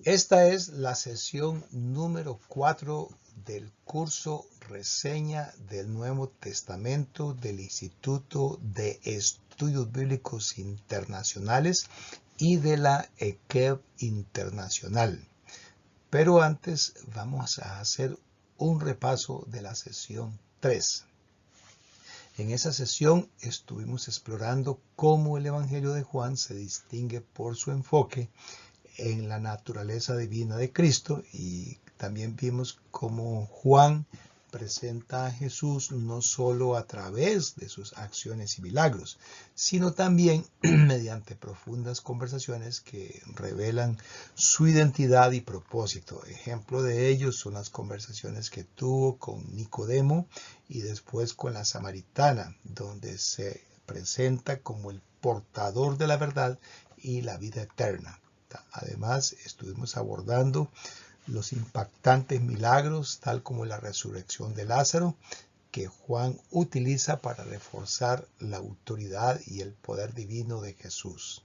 Esta es la sesión número 4 del curso Reseña del Nuevo Testamento del Instituto de Estudios Bíblicos Internacionales y de la EQEB Internacional. Pero antes vamos a hacer un repaso de la sesión 3. En esa sesión estuvimos explorando cómo el Evangelio de Juan se distingue por su enfoque en la naturaleza divina de Cristo, y también vimos cómo Juan presenta a Jesús no solo a través de sus acciones y milagros, sino también mediante profundas conversaciones que revelan su identidad y propósito. Ejemplo de ellos son las conversaciones que tuvo con Nicodemo y después con la samaritana, donde se presenta como el portador de la verdad y la vida eterna. Además, estuvimos abordando los impactantes milagros, tal como la resurrección de Lázaro, que Juan utiliza para reforzar la autoridad y el poder divino de Jesús.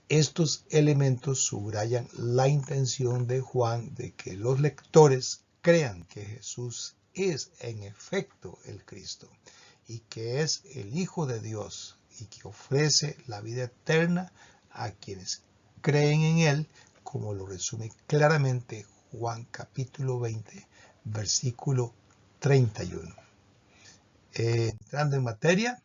Estos elementos subrayan la intención de Juan de que los lectores crean que Jesús es en efecto el Cristo y que es el Hijo de Dios y que ofrece la vida eterna a quienes creen en Él, como lo resume claramente Juan capítulo 20, versículo 31. Entrando en materia,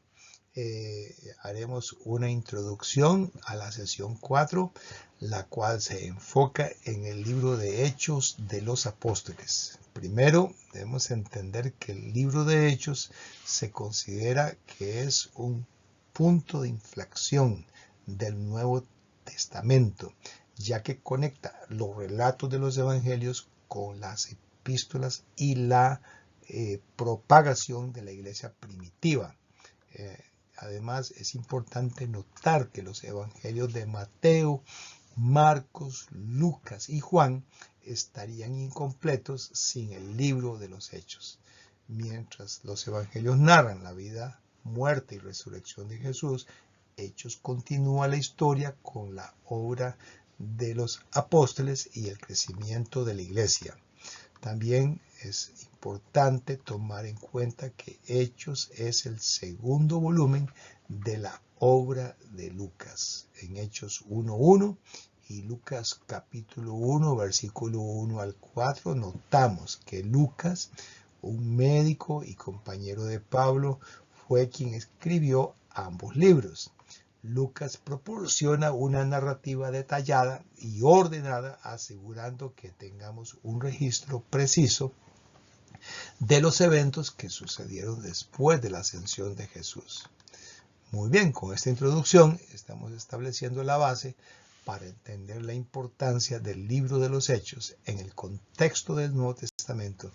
haremos una introducción a la sesión 4, la cual se enfoca en el libro de Hechos de los Apóstoles. Primero, debemos entender que el libro de Hechos se considera que es un punto de inflexión del Nuevo Testamento, ya que conecta los relatos de los evangelios con las epístolas y la propagación de la iglesia primitiva. Además, es importante notar que los evangelios de Mateo, Marcos, Lucas y Juan estarían incompletos sin el libro de los Hechos. Mientras los evangelios narran la vida, muerte y resurrección de Jesús, Hechos continúa la historia con la obra de los apóstoles y el crecimiento de la iglesia. También es importante tomar en cuenta que Hechos es el segundo volumen de la obra de Lucas. En Hechos 1:1 y Lucas capítulo 1, versículo 1 al 4, notamos que Lucas, un médico y compañero de Pablo, fue quien escribió ambos libros. Lucas proporciona una narrativa detallada y ordenada, asegurando que tengamos un registro preciso de los eventos que sucedieron después de la ascensión de Jesús. Muy bien, con esta introducción estamos estableciendo la base para entender la importancia del libro de los Hechos en el contexto del Nuevo Testamento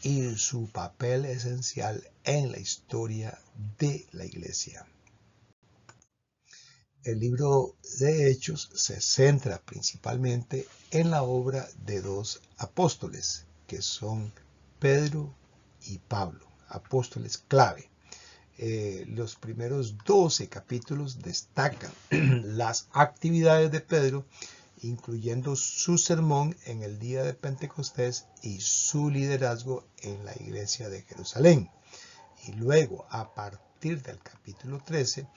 y su papel esencial en la historia de la Iglesia. El libro de Hechos se centra principalmente en la obra de dos apóstoles, que son Pedro y Pablo, apóstoles clave. Los primeros 12 capítulos destacan las actividades de Pedro, incluyendo su sermón en el día de Pentecostés y su liderazgo en la iglesia de Jerusalén. Y luego, a partir del capítulo 13,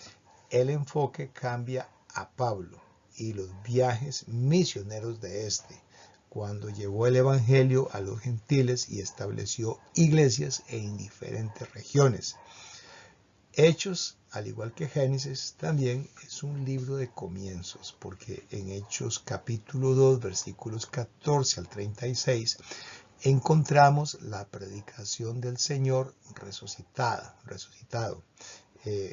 el enfoque cambia a Pablo y los viajes misioneros de este, cuando llevó el evangelio a los gentiles y estableció iglesias en diferentes regiones. Hechos, al igual que Génesis, también es un libro de comienzos, porque en Hechos capítulo 2, versículos 14 al 36, encontramos la predicación del Señor resucitado.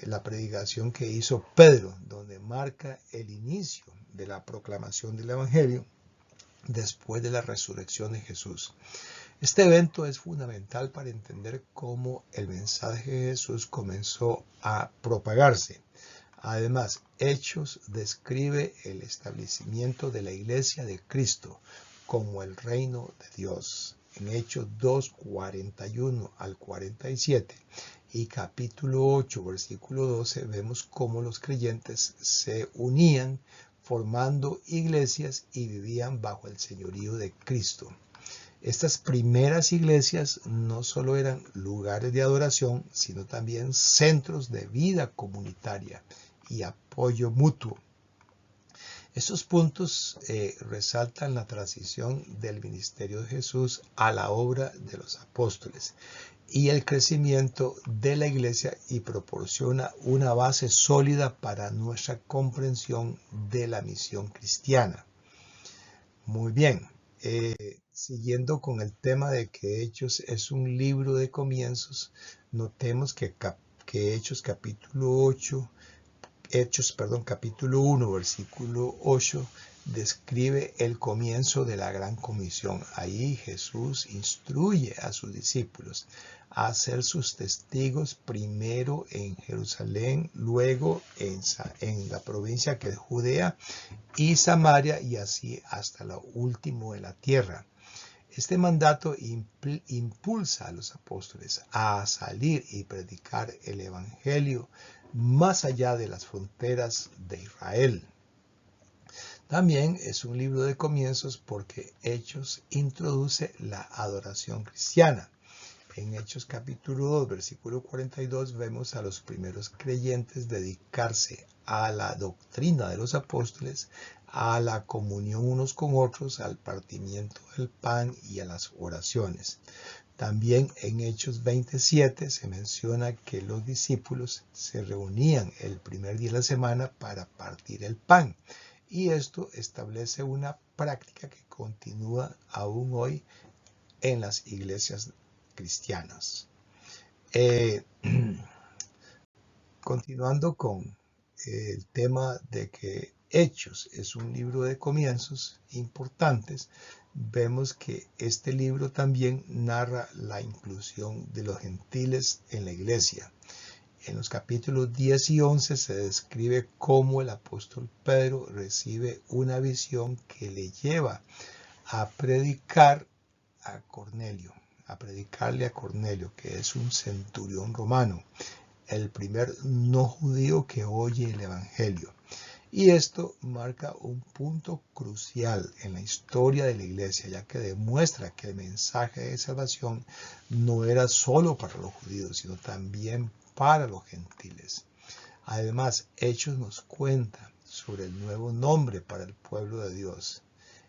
La predicación que hizo Pedro, donde marca el inicio de la proclamación del Evangelio después de la resurrección de Jesús. Este evento es fundamental para entender cómo el mensaje de Jesús comenzó a propagarse. Además, Hechos describe el establecimiento de la Iglesia de Cristo como el reino de Dios. En Hechos 2, 41 al 47 y capítulo 8, versículo 12, vemos cómo los creyentes se unían formando iglesias y vivían bajo el señorío de Cristo. Estas primeras iglesias no solo eran lugares de adoración, sino también centros de vida comunitaria y apoyo mutuo. Estos puntos resaltan la transición del ministerio de Jesús a la obra de los apóstoles y el crecimiento de la iglesia, y proporciona una base sólida para nuestra comprensión de la misión cristiana. Muy bien, siguiendo con el tema de que Hechos es un libro de comienzos, notemos que capítulo 1, versículo 8, describe el comienzo de la gran comisión. Ahí Jesús instruye a sus discípulos a ser sus testigos, primero en Jerusalén, luego en la provincia que es Judea y Samaria, y así hasta lo último de la tierra. Este mandato impulsa a los apóstoles a salir y predicar el evangelio más allá de las fronteras de Israel. También es un libro de comienzos porque Hechos introduce la adoración cristiana. En Hechos capítulo 2, versículo 42, vemos a los primeros creyentes dedicarse a la doctrina de los apóstoles, a la comunión unos con otros, al partimiento del pan y a las oraciones. También en Hechos 27 se menciona que los discípulos se reunían el primer día de la semana para partir el pan, y esto establece una práctica que continúa aún hoy en las iglesias cristianas. Continuando con el tema de que Hechos es un libro de comienzos importantes, vemos que este libro también narra la inclusión de los gentiles en la iglesia. En los capítulos 10 y 11 se describe cómo el apóstol Pedro recibe una visión que le lleva a predicarle a Cornelio, que es un centurión romano, el primer no judío que oye el evangelio. Y esto marca un punto crucial en la historia de la iglesia, ya que demuestra que el mensaje de salvación no era solo para los judíos, sino también para los gentiles. Además, Hechos nos cuenta sobre el nuevo nombre para el pueblo de Dios.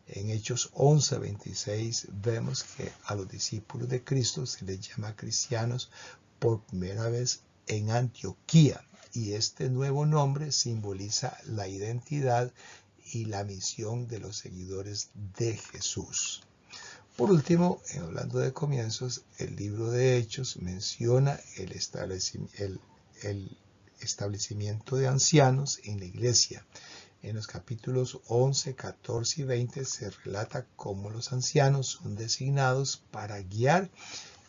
En Hechos 11:26 vemos que a los discípulos de Cristo se les llama cristianos por primera vez en Antioquía, y este nuevo nombre simboliza la identidad y la misión de los seguidores de Jesús. Por último, hablando de comienzos, el libro de Hechos menciona el establecimiento de ancianos en la iglesia. En los capítulos 11, 14 y 20 se relata cómo los ancianos son designados para guiar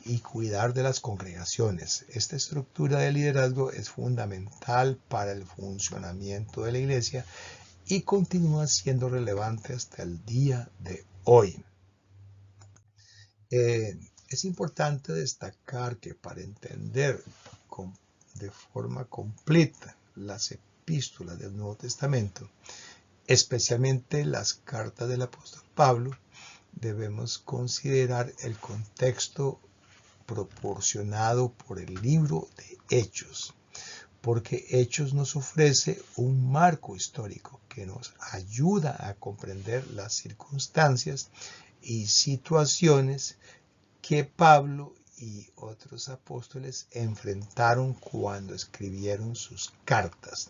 y cuidar de las congregaciones. Esta estructura de liderazgo es fundamental para el funcionamiento de la iglesia y continúa siendo relevante hasta el día de hoy. Es importante destacar que para entender de forma completa las epístolas del Nuevo Testamento, especialmente las cartas del apóstol Pablo, debemos considerar el contexto proporcionado por el libro de Hechos, porque Hechos nos ofrece un marco histórico que nos ayuda a comprender las circunstancias y situaciones que Pablo y otros apóstoles enfrentaron cuando escribieron sus cartas.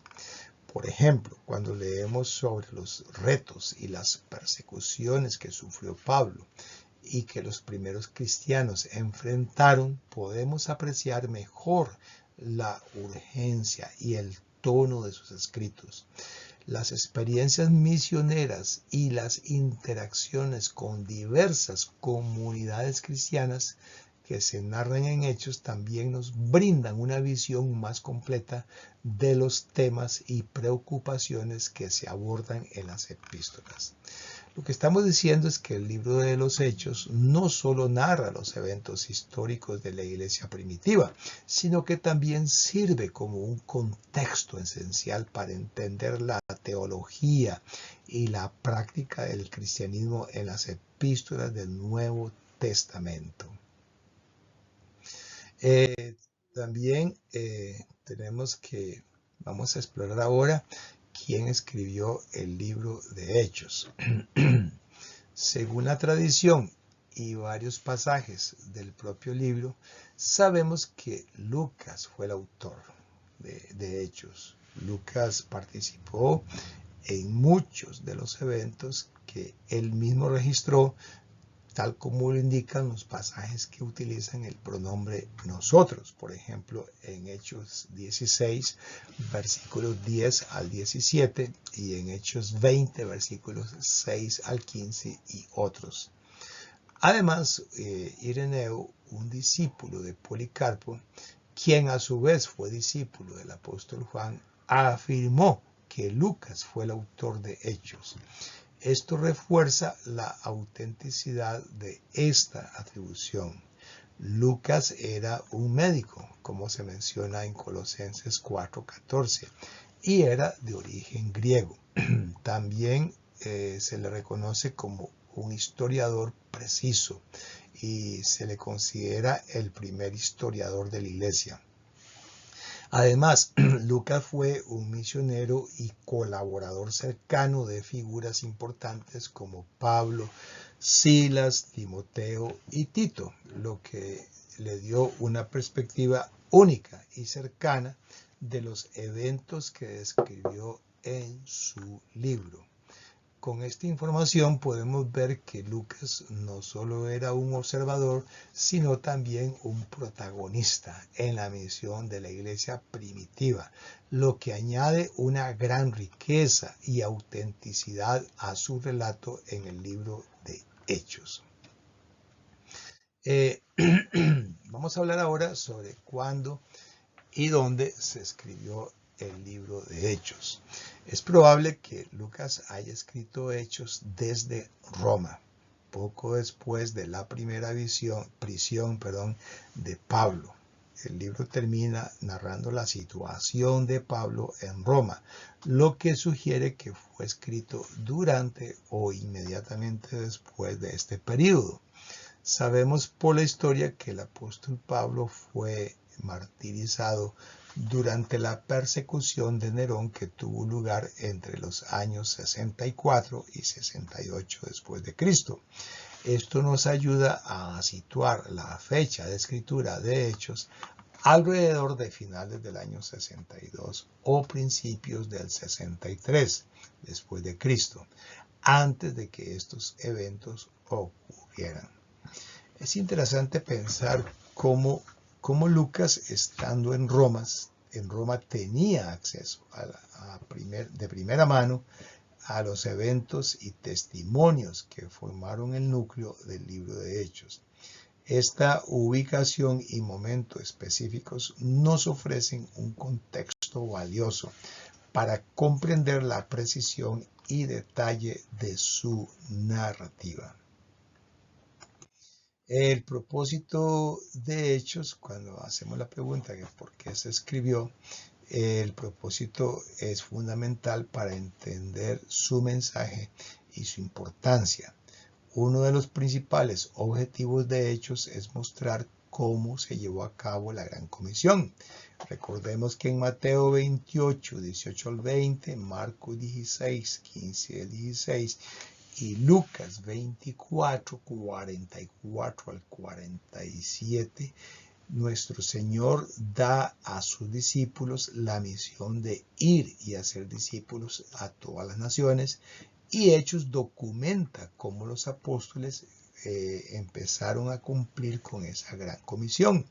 Por ejemplo, cuando leemos sobre los retos y las persecuciones que sufrió Pablo y que los primeros cristianos enfrentaron, podemos apreciar mejor la urgencia y el tono de sus escritos. Las experiencias misioneras y las interacciones con diversas comunidades cristianas que se narran en Hechos también nos brindan una visión más completa de los temas y preocupaciones que se abordan en las epístolas. Lo que estamos diciendo es que el libro de los Hechos no solo narra los eventos históricos de la iglesia primitiva, sino que también sirve como un contexto esencial para entender la teología y la práctica del cristianismo en las epístolas del Nuevo Testamento. También vamos a explorar ahora quién escribió el libro de Hechos. Según la tradición y varios pasajes del propio libro, sabemos que Lucas fue el autor de Hechos. Lucas participó en muchos de los eventos que él mismo registró, tal como lo indican los pasajes que utilizan el pronombre nosotros. Por ejemplo, en Hechos 16, versículos 10 al 17, y en Hechos 20, versículos 6 al 15 y otros. Además, Ireneo, un discípulo de Policarpo, quien a su vez fue discípulo del apóstol Juan, afirmó que Lucas fue el autor de Hechos. Esto refuerza la autenticidad de esta atribución. Lucas era un médico, como se menciona en Colosenses 4:14, y era de origen griego. También se le reconoce como un historiador preciso y se le considera el primer historiador de la iglesia. Además, Lucas fue un misionero y colaborador cercano de figuras importantes como Pablo, Silas, Timoteo y Tito, lo que le dio una perspectiva única y cercana de los eventos que describió en su libro. Con esta información podemos ver que Lucas no solo era un observador, sino también un protagonista en la misión de la iglesia primitiva, lo que añade una gran riqueza y autenticidad a su relato en el libro de Hechos. Vamos a hablar ahora sobre cuándo y dónde se escribió el libro de Hechos. Es probable que Lucas haya escrito Hechos desde Roma, poco después de la primera prisión de Pablo. El libro termina narrando la situación de Pablo en Roma, lo que sugiere que fue escrito durante o inmediatamente después de este periodo. Sabemos por la historia que el apóstol Pablo fue martirizado durante la persecución de Nerón que tuvo lugar entre los años 64 y 68 después de Cristo. Esto nos ayuda a situar la fecha de escritura de Hechos alrededor de finales del año 62 o principios del 63 después de Cristo, antes de que estos eventos ocurrieran. Es interesante pensar cómo Lucas, estando en Roma tenía acceso de primera mano a los eventos y testimonios que formaron el núcleo del libro de Hechos. Esta ubicación y momentos específicos nos ofrecen un contexto valioso para comprender la precisión y detalle de su narrativa. El propósito de Hechos, cuando hacemos la pregunta de por qué se escribió, el propósito es fundamental para entender su mensaje y su importancia. Uno de los principales objetivos de Hechos es mostrar cómo se llevó a cabo la Gran Comisión. Recordemos que en Mateo 28, 18 al 20, Marcos 16, 15 al 16, y Lucas 24, 44 al 47, nuestro Señor da a sus discípulos la misión de ir y hacer discípulos a todas las naciones, y Hechos documenta cómo los apóstoles empezaron a cumplir con esa gran comisión.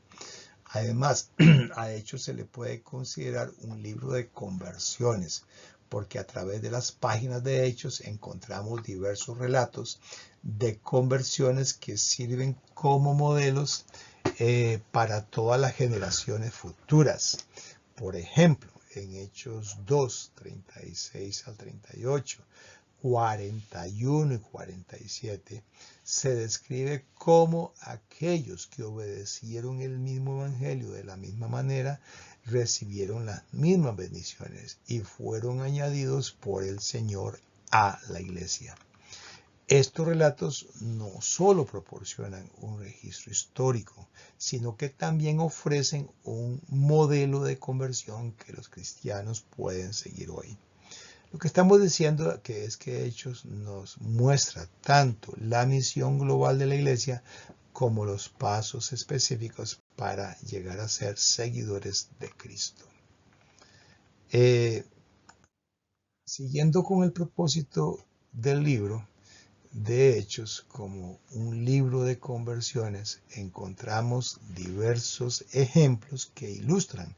Además, a Hechos se le puede considerar un libro de conversiones, porque a través de las páginas de Hechos encontramos diversos relatos de conversiones que sirven como modelos para todas las generaciones futuras. Por ejemplo, en Hechos 2, 36 al 38, 41 y 47, se describe cómo aquellos que obedecieron el mismo evangelio de la misma manera recibieron las mismas bendiciones y fueron añadidos por el Señor a la iglesia. Estos relatos no solo proporcionan un registro histórico, sino que también ofrecen un modelo de conversión que los cristianos pueden seguir hoy. Lo que estamos diciendo es que Hechos nos muestra tanto la misión global de la iglesia como los pasos específicos para llegar a ser seguidores de Cristo. Siguiendo con el propósito del libro de Hechos como un libro de conversiones, encontramos diversos ejemplos que ilustran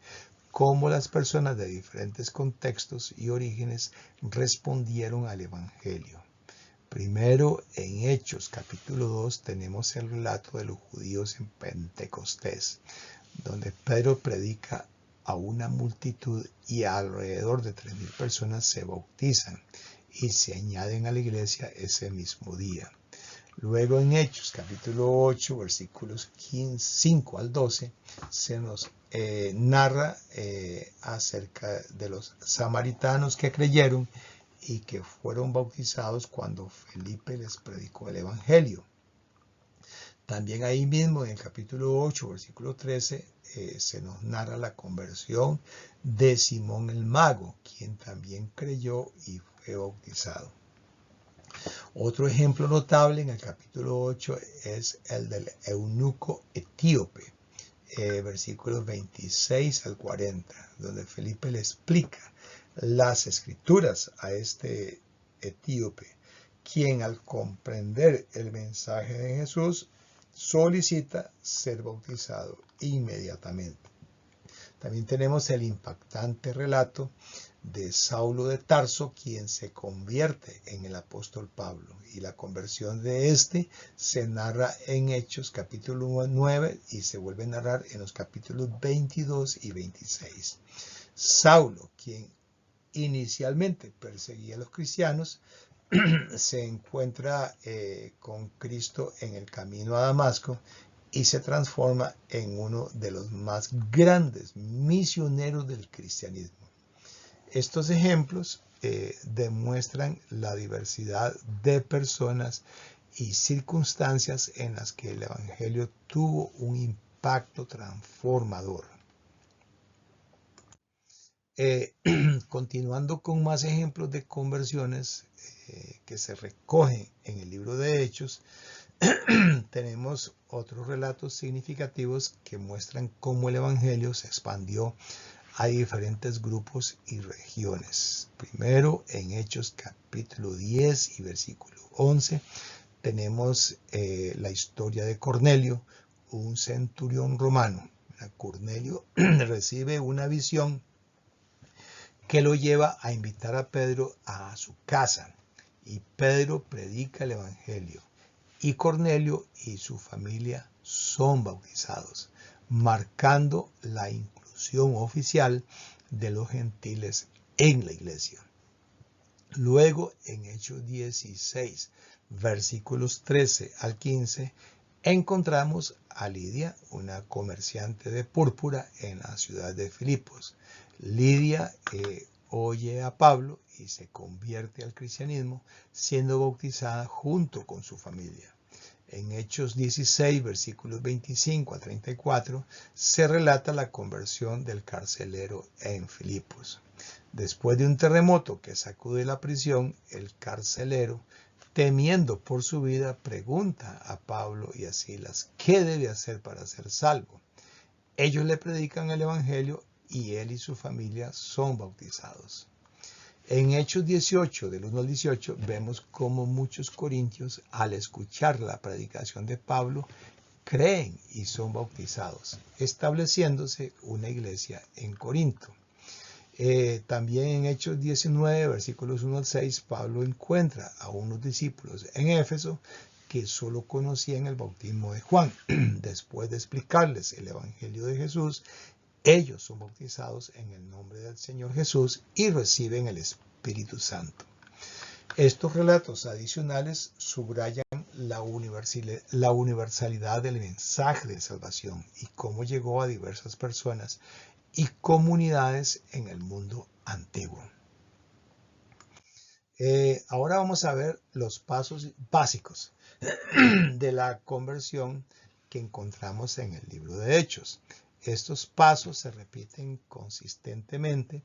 cómo las personas de diferentes contextos y orígenes respondieron al Evangelio. Primero, en Hechos capítulo 2 tenemos el relato de los judíos en Pentecostés, donde Pedro predica a una multitud y alrededor de 3,000 personas se bautizan y se añaden a la iglesia ese mismo día. Luego en Hechos capítulo 8 versículos 5 al 12 se nos narra acerca de los samaritanos que creyeron y que fueron bautizados cuando Felipe les predicó el evangelio. También ahí mismo en el capítulo 8 versículo 13 se nos narra la conversión de Simón el mago, quien también creyó y fue bautizado. Otro ejemplo notable en el capítulo 8 es el del eunuco etíope, versículos 26 al 40, donde Felipe le explica las escrituras a este etíope, quien al comprender el mensaje de Jesús solicita ser bautizado inmediatamente. También tenemos el impactante relato de Saulo de Tarso, quien se convierte en el apóstol Pablo, y la conversión de este se narra en Hechos capítulo 9 y se vuelve a narrar en los capítulos 22 y 26. Saulo, quien inicialmente perseguía a los cristianos, se encuentra con Cristo en el camino a Damasco y se transforma en uno de los más grandes misioneros del cristianismo. Estos ejemplos demuestran la diversidad de personas y circunstancias en las que el Evangelio tuvo un impacto transformador. Continuando con más ejemplos de conversiones que se recogen en el libro de Hechos, tenemos otros relatos significativos que muestran cómo el Evangelio se expandió a diferentes grupos y regiones. Primero, en Hechos capítulo 10 y versículo 11, tenemos la historia de Cornelio, un centurión romano. Cornelio recibe una visión que lo lleva a invitar a Pedro a su casa, y Pedro predica el Evangelio, y Cornelio y su familia son bautizados, marcando la inclusión oficial de los gentiles en la iglesia. Luego, en Hechos 16, versículos 13 al 15, encontramos a Lidia, una comerciante de púrpura en la ciudad de Filipos. Lidia oye a Pablo y se convierte al cristianismo, siendo bautizada junto con su familia. En Hechos 16, versículos 25 a 34, se relata la conversión del carcelero en Filipos. Después de un terremoto que sacude la prisión, el carcelero, temiendo por su vida, pregunta a Pablo y a Silas qué debe hacer para ser salvo. Ellos le predican el Evangelio y él y su familia son bautizados. En Hechos 18, del 1 al 18, vemos cómo muchos corintios, al escuchar la predicación de Pablo, creen y son bautizados, estableciéndose una iglesia en Corinto. También en Hechos 19, versículos 1 al 6, Pablo encuentra a unos discípulos en Éfeso que solo conocían el bautismo de Juan. Después de explicarles el Evangelio de Jesús, ellos son bautizados en el nombre del Señor Jesús y reciben el Espíritu Santo. Estos relatos adicionales subrayan la universalidad del mensaje de salvación y cómo llegó a diversas personas y comunidades en el mundo antiguo. Ahora vamos a ver los pasos básicos de la conversión que encontramos en el libro de Hechos. Estos pasos se repiten consistentemente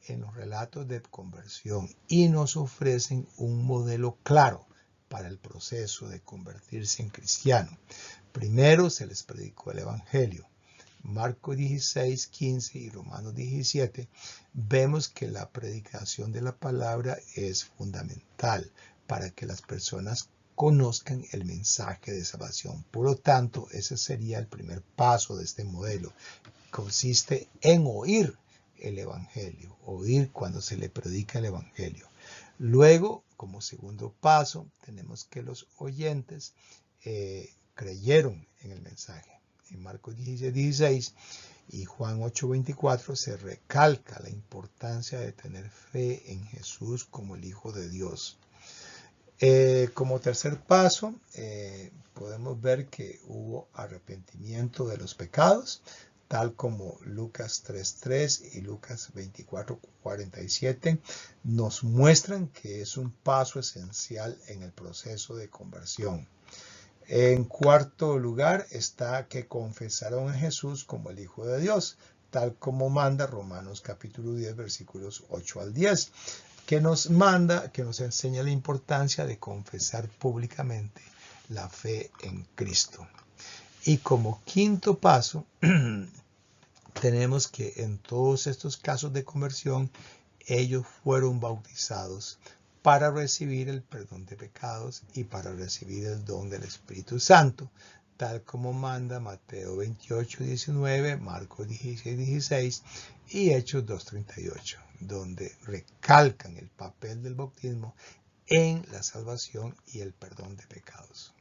en los relatos de conversión y nos ofrecen un modelo claro para el proceso de convertirse en cristiano. Primero se les predicó el Evangelio. Marcos 16, 15 y Romanos 17, vemos que la predicación de la palabra es fundamental para que las personas conozcan el mensaje de salvación. Por lo tanto, ese sería el primer paso de este modelo. Consiste en oír el Evangelio, oír cuando se le predica el Evangelio. Luego, como segundo paso, tenemos que los oyentes creyeron en el mensaje. En Marcos 16, 16 y Juan 8, 24 se recalca la importancia de tener fe en Jesús como el Hijo de Dios. Como tercer paso, podemos ver que hubo arrepentimiento de los pecados, tal como Lucas 3.3 y Lucas 24.47 nos muestran que es un paso esencial en el proceso de conversión. En cuarto lugar está que confesaron a Jesús como el Hijo de Dios, tal como manda Romanos capítulo 10, versículos 8 al 10, que nos enseña la importancia de confesar públicamente la fe en Cristo. Y como quinto paso, tenemos que en todos estos casos de conversión, ellos fueron bautizados para recibir el perdón de pecados y para recibir el don del Espíritu Santo, tal como manda Mateo 28, 19, Marcos 16, 16 y Hechos 2:38, donde recalcan el papel del bautismo en la salvación y el perdón de pecados.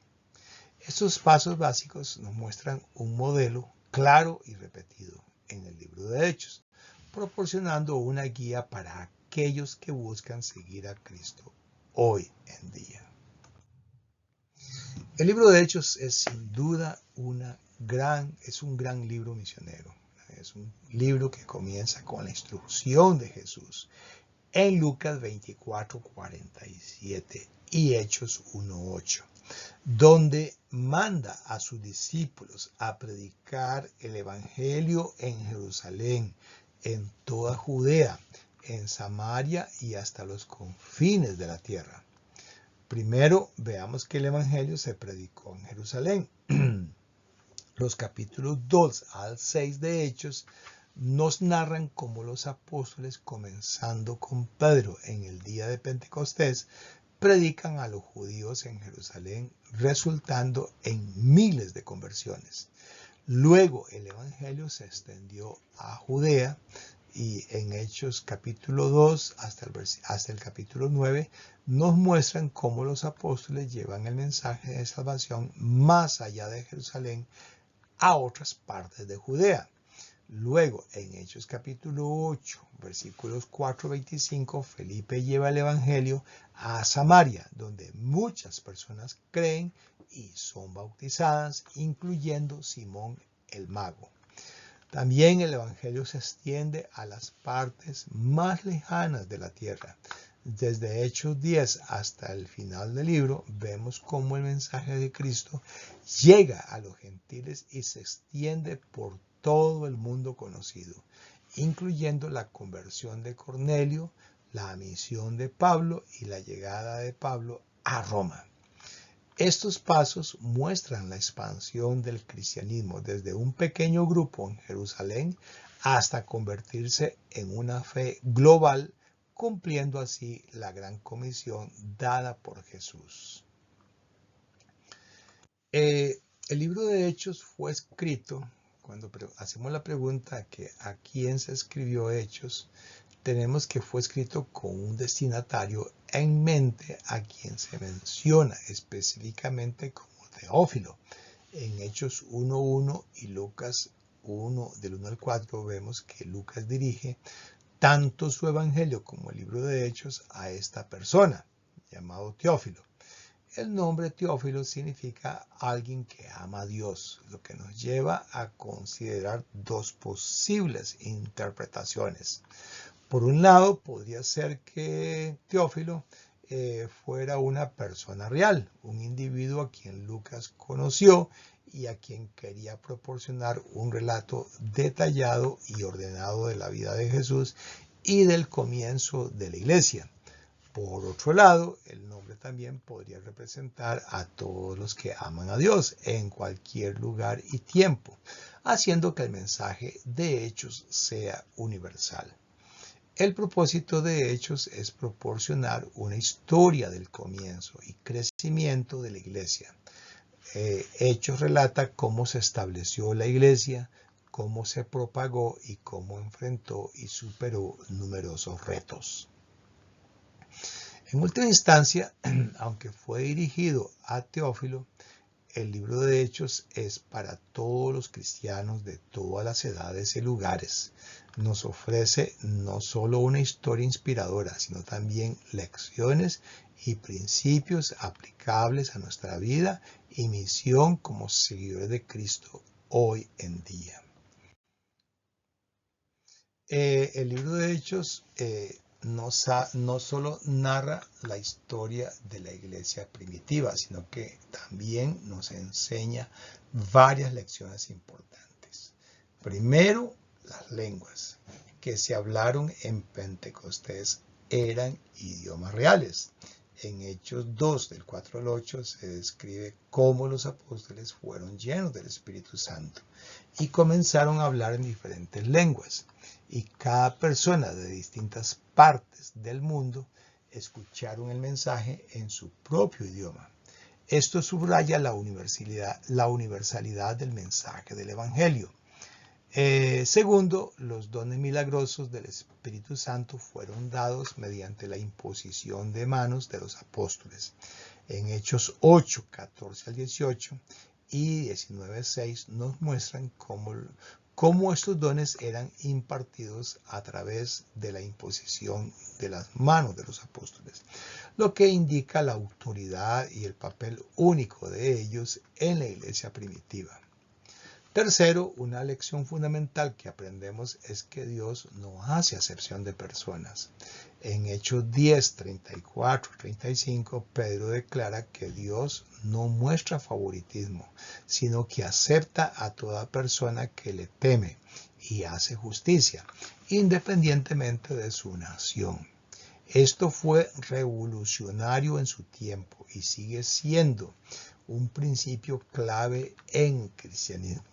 Estos pasos básicos nos muestran un modelo claro y repetido en el libro de Hechos, proporcionando una guía para aquellos que buscan seguir a Cristo hoy en día. El libro de Hechos es sin duda un gran libro misionero. Es un libro que comienza con la instrucción de Jesús en Lucas 24:47 y Hechos 1:8, donde manda a sus discípulos a predicar el Evangelio en Jerusalén, en toda Judea, en Samaria y hasta los confines de la tierra. Primero, veamos que el Evangelio se predicó en Jerusalén. Los capítulos 2 al 6 de Hechos nos narran cómo los apóstoles, comenzando con Pedro en el día de Pentecostés, predican a los judíos en Jerusalén, resultando en miles de conversiones. Luego el Evangelio se extendió a Judea y en Hechos capítulo 2 hasta el capítulo 9 nos muestran cómo los apóstoles llevan el mensaje de salvación más allá de Jerusalén a otras partes de Judea. Luego, en Hechos capítulo 8, versículos 4-25, Felipe lleva el Evangelio a Samaria, donde muchas personas creen y son bautizadas, incluyendo Simón el mago. También el Evangelio se extiende a las partes más lejanas de la tierra. Desde Hechos 10 hasta el final del libro, vemos cómo el mensaje de Cristo llega a los gentiles y se extiende por todo el mundo conocido, incluyendo la conversión de Cornelio, la misión de Pablo y la llegada de Pablo a Roma. Estos pasos muestran la expansión del cristianismo desde un pequeño grupo en Jerusalén hasta convertirse en una fe global, cumpliendo así la gran comisión dada por Jesús. El libro de Hechos fue escrito, cuando hacemos la pregunta que a quién se escribió Hechos, tenemos que fue escrito con un destinatario en mente a quien se menciona específicamente como Teófilo. En Hechos 1:1 y Lucas 1 del 1 al 4 vemos que Lucas dirige tanto su evangelio como el libro de Hechos a esta persona. llamado Teófilo. El nombre Teófilo significa alguien que ama a Dios, lo que nos lleva a considerar dos posibles interpretaciones. Por un lado, podría ser que Teófilo fuera una persona real, un individuo a quien Lucas conoció y a quien quería proporcionar un relato detallado y ordenado de la vida de Jesús y del comienzo de la iglesia. Por otro lado, el nombre también podría representar a todos los que aman a Dios en cualquier lugar y tiempo, haciendo que el mensaje de Hechos sea universal. El propósito de Hechos es proporcionar una historia del comienzo y crecimiento de la iglesia. Hechos relata cómo se estableció la iglesia, cómo se propagó y cómo enfrentó y superó numerosos retos. En última instancia, aunque fue dirigido a Teófilo, el libro de Hechos es para todos los cristianos de todas las edades y lugares. Nos ofrece no solo una historia inspiradora, sino también lecciones y principios aplicables a nuestra vida y misión como seguidores de Cristo hoy en día. El libro de Hechos no solo narra la historia de la iglesia primitiva, sino que también nos enseña varias lecciones importantes. Primero, las lenguas que se hablaron en Pentecostés eran idiomas reales. En Hechos 2, del 4 al 8, se describe cómo los apóstoles fueron llenos del Espíritu Santo y comenzaron a hablar en diferentes lenguas. Y cada persona de distintas partes del mundo escucharon el mensaje en su propio idioma. Esto subraya la universalidad del mensaje del Evangelio. Segundo, los dones milagrosos del Espíritu Santo fueron dados mediante la imposición de manos de los apóstoles. En Hechos 8, 14 al 18 y 19, 6 nos muestran cómo estos dones eran impartidos a través de la imposición de las manos de los apóstoles, lo que indica la autoridad y el papel único de ellos en la iglesia primitiva. Tercero, una lección fundamental que aprendemos es que Dios no hace acepción de personas. En Hechos 10, 34 y 35, Pedro declara que Dios no muestra favoritismo, sino que acepta a toda persona que le teme y hace justicia, independientemente de su nación. Esto fue revolucionario en su tiempo y sigue siendo un principio clave en el cristianismo.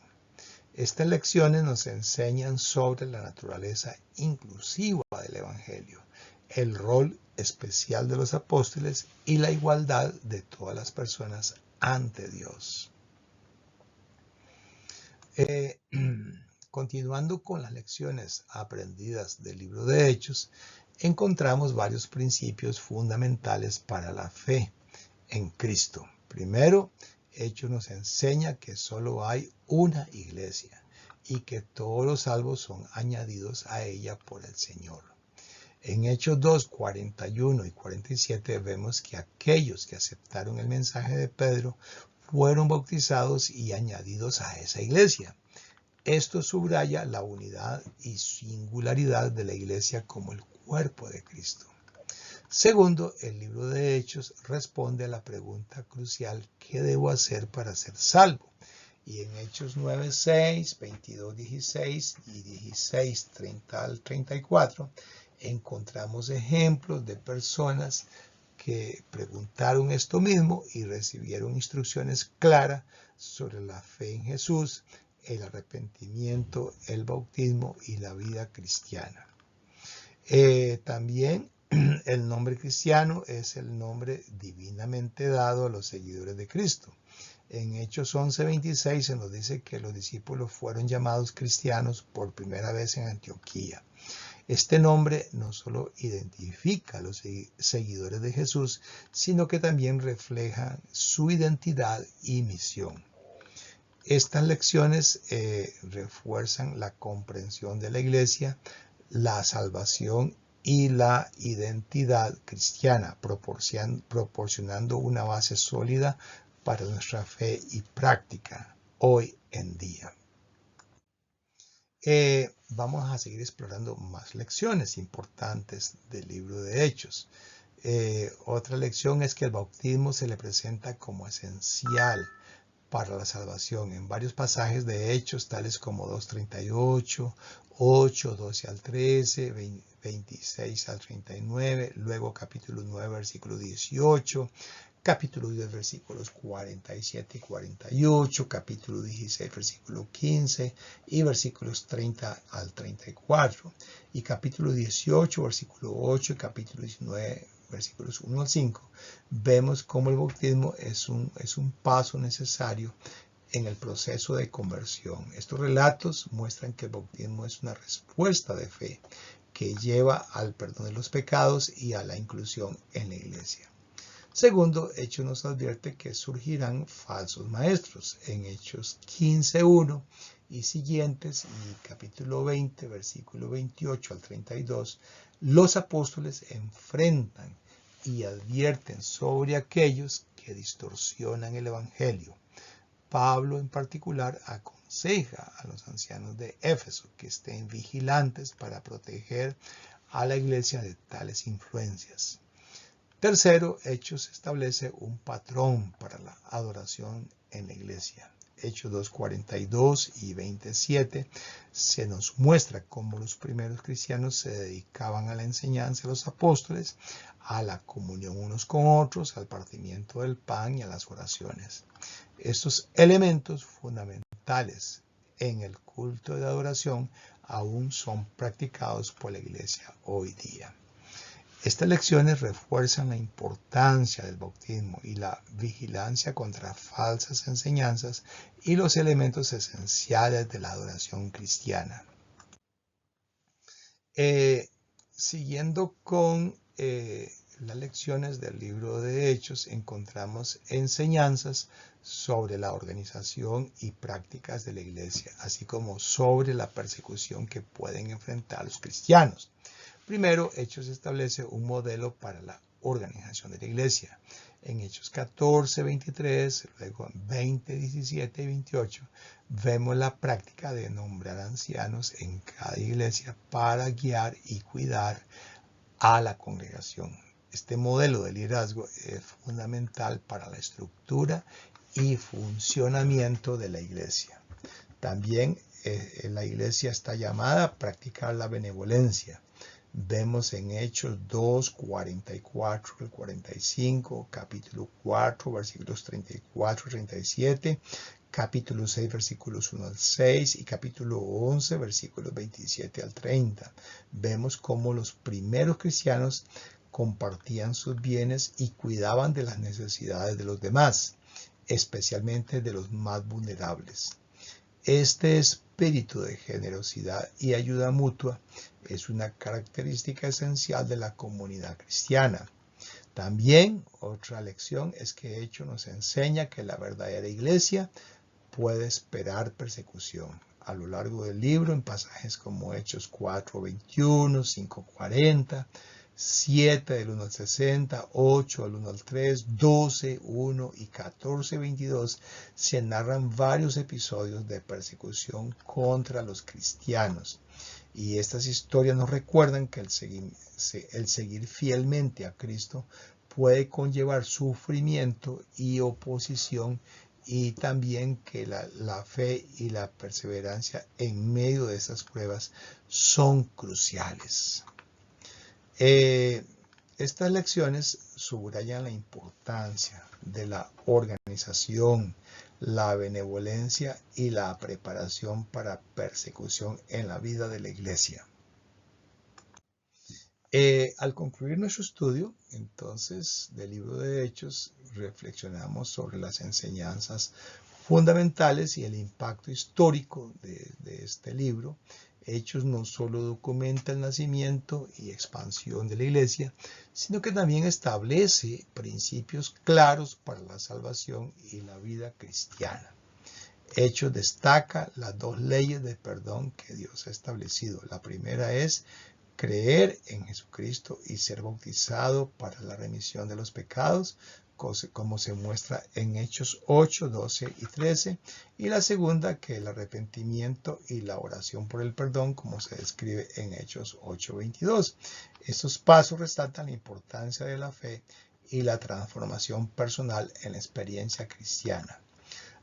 Estas lecciones nos enseñan sobre la naturaleza inclusiva del Evangelio, el rol especial de los apóstoles y la igualdad de todas las personas ante Dios. Continuando con las lecciones aprendidas del libro de Hechos, encontramos varios principios fundamentales para la fe en Cristo. Primero, Hechos nos enseña que solo hay una iglesia y que todos los salvos son añadidos a ella por el Señor. En Hechos 2, 41 y 47 vemos que aquellos que aceptaron el mensaje de Pedro fueron bautizados y añadidos a esa iglesia. Esto subraya la unidad y singularidad de la iglesia como el cuerpo de Cristo. Segundo, el libro de Hechos responde a la pregunta crucial: ¿qué debo hacer para ser salvo? Y en Hechos 9, 6, 22, 16 y 16, 30 al 34, encontramos ejemplos de personas que preguntaron esto mismo y recibieron instrucciones claras sobre la fe en Jesús, el arrepentimiento, el bautismo y la vida cristiana. También el nombre cristiano es el nombre divinamente dado a los seguidores de Cristo. En Hechos 11:26 se nos dice que los discípulos fueron llamados cristianos por primera vez en Antioquía. Este nombre no solo identifica a los seguidores de Jesús, sino que también refleja su identidad y misión. Estas lecciones refuerzan la comprensión de la iglesia, la salvación y la identidad cristiana, proporcionando una base sólida para nuestra fe y práctica hoy en día. Vamos a seguir explorando más lecciones importantes del libro de Hechos. Otra lección es que el bautismo se le presenta como esencial para la salvación en varios pasajes de Hechos, tales como 2:38, 8, 12 al 13, 26 al 39, luego capítulo 9, versículo 18, capítulo 10, versículos 47 y 48, capítulo 16, versículo 15 y versículos 30 al 34, y capítulo 18, versículo 8 y capítulo 19, versículos 1 al 5, vemos cómo el bautismo es un paso necesario en el proceso de conversión. Estos relatos muestran que el bautismo es una respuesta de fe que lleva al perdón de los pecados y a la inclusión en la iglesia. Segundo, Hechos nos advierte que surgirán falsos maestros. En Hechos 15:1 y siguientes, y capítulo 20, versículo 28 al 32, los apóstoles enfrentan y advierten sobre aquellos que distorsionan el evangelio. Pablo en particular aconseja a los ancianos de Éfeso que estén vigilantes para proteger a la iglesia de tales influencias. Tercero, Hechos establece un patrón para la adoración en la iglesia. Hechos 2:42 y 27 se nos muestra cómo los primeros cristianos se dedicaban a la enseñanza de los apóstoles, a la comunión unos con otros, al partimiento del pan y a las oraciones. Estos elementos fundamentales en el culto de adoración aún son practicados por la iglesia hoy día. Estas lecciones refuerzan la importancia del bautismo y la vigilancia contra falsas enseñanzas y los elementos esenciales de la adoración cristiana. Siguiendo con las lecciones del libro de Hechos, encontramos enseñanzas sobre la organización y prácticas de la iglesia, así como sobre la persecución que pueden enfrentar los cristianos. Primero, Hechos establece un modelo para la organización de la iglesia. En Hechos 14:23, luego 20:17 y 28, vemos la práctica de nombrar ancianos en cada iglesia para guiar y cuidar a la congregación. Este modelo de liderazgo es fundamental para la estructura y funcionamiento de la iglesia. También la iglesia está llamada a practicar la benevolencia. Vemos en Hechos 2, 44 y 45, capítulo 4, versículos 34 y 37, capítulo 6, versículos 1 al 6 y capítulo 11, versículos 27 al 30. Vemos cómo los primeros cristianos compartían sus bienes y cuidaban de las necesidades de los demás, especialmente de los más vulnerables. Este espíritu de generosidad y ayuda mutua es una característica esencial de la comunidad cristiana. También otra lección es que Hechos nos enseña que la verdadera iglesia puede esperar persecución. A lo largo del libro, en pasajes como Hechos 4:21, 5:40, 7 del 1 al 60, 8 del 1 al 3, 12, 1 y 14:22 se narran varios episodios de persecución contra los cristianos. Y estas historias nos recuerdan que el seguir fielmente a Cristo puede conllevar sufrimiento y oposición, y también que la fe y la perseverancia en medio de estas pruebas son cruciales. Estas lecciones subrayan la importancia de la organización, la benevolencia y la preparación para persecución en la vida de la iglesia. Al concluir nuestro estudio, entonces, del libro de Hechos, reflexionamos sobre las enseñanzas fundamentales y el impacto histórico de este libro. Hechos no solo documenta el nacimiento y expansión de la iglesia, sino que también establece principios claros para la salvación y la vida cristiana. Hechos destaca las dos leyes de perdón que Dios ha establecido. La primera es creer en Jesucristo y ser bautizado para la remisión de los pecados, como se muestra en Hechos 8, 12 y 13, y la segunda, que el arrepentimiento y la oración por el perdón, como se describe en Hechos 8, 22. Estos pasos resaltan la importancia de la fe y la transformación personal en la experiencia cristiana.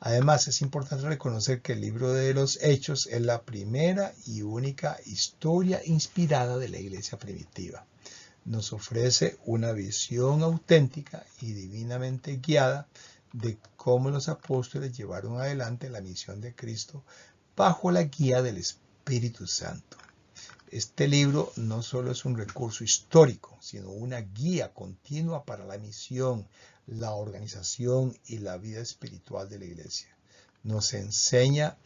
Además, es importante reconocer que el libro de los Hechos es la primera y única historia inspirada de la iglesia primitiva. Nos ofrece una visión auténtica y divinamente guiada de cómo los apóstoles llevaron adelante la misión de Cristo bajo la guía del Espíritu Santo. Este libro no solo es un recurso histórico, sino una guía continua para la misión, la organización y la vida espiritual de la iglesia. Nos enseña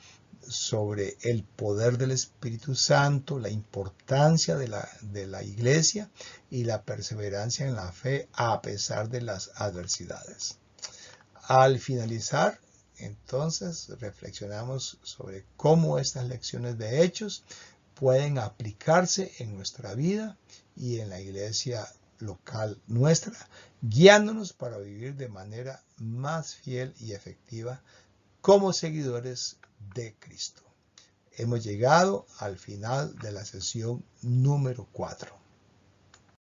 sobre el poder del Espíritu Santo, la importancia de la iglesia y la perseverancia en la fe a pesar de las adversidades. Al finalizar, entonces, reflexionamos sobre cómo estas lecciones de Hechos pueden aplicarse en nuestra vida y en la iglesia local nuestra, guiándonos para vivir de manera más fiel y efectiva como seguidores de Cristo. Hemos llegado al final de la sesión número 4.